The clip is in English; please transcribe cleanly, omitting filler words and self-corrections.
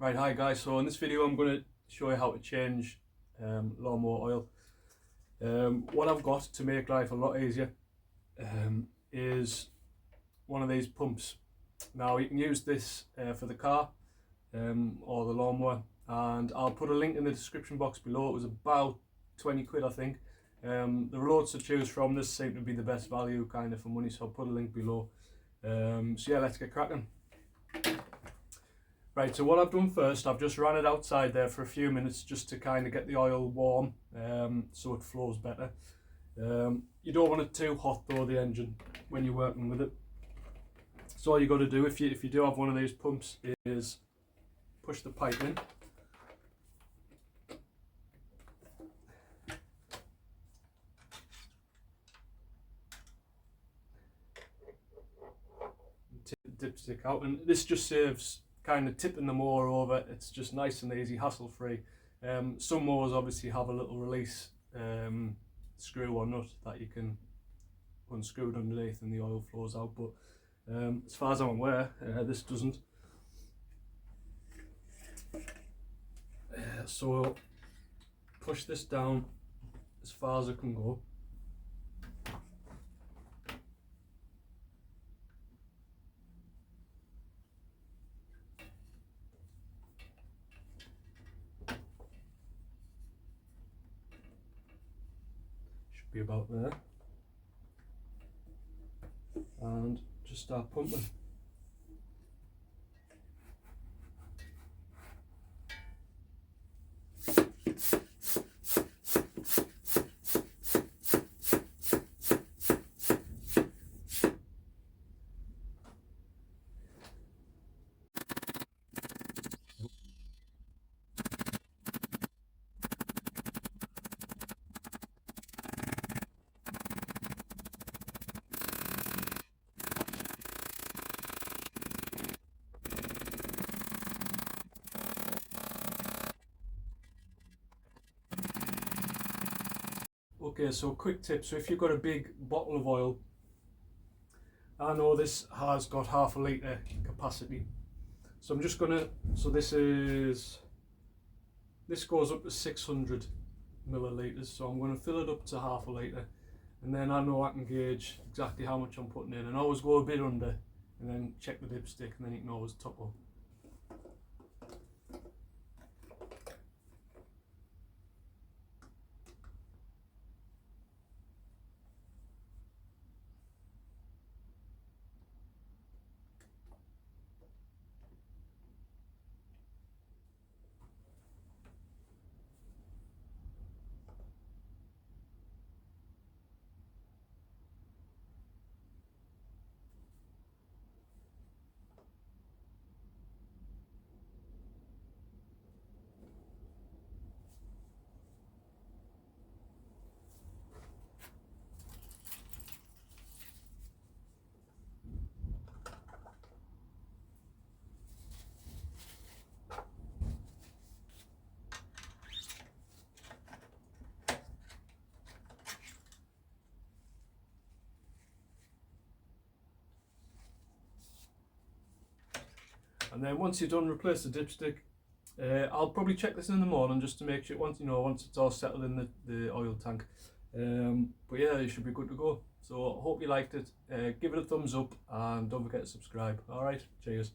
Right, hi guys, so in this video I'm going to show you how to change lawnmower oil. What I've got to make life a lot easier is one of these pumps. Now you can use this for the car or the lawnmower, and I'll put a link in the description box below. It was about 20 quid I think. There are loads to choose from. This seemed to be the best value kind of for money, so I'll put a link below. So yeah, let's get cracking. Right, so what I've done first, I've just ran it outside there for a few minutes just to kind of get the oil warm so it flows better. You don't want it too hot though, the engine, when you're working with it. So all you got to do, if you do have one of these pumps, is push the pipe in. Tip the dipstick out, and this just saves kind of tipping the mower over. It's just nice and easy, hassle free. Some mowers obviously have a little release screw or nut that you can unscrew it underneath and the oil flows out, but as far as I'm aware, this doesn't. So push this down as far as it can go. Should be about there. And just start pumping. Okay, so quick tip. So if you've got a big bottle of oil, I know this has got half a litre capacity. So I'm just gonna, so this goes up to 600 millilitres. So I'm gonna fill it up to half a litre, and then I know I can gauge exactly how much I'm putting in, and always go a bit under, and then check the dipstick, and then you can always top up. And then once you're done, replace the dipstick. I'll probably check this in the morning just to make sure once it's all settled in the oil tank. But yeah, you should be good to go. So I hope you liked it. Give it a thumbs up and don't forget to subscribe. All right, cheers.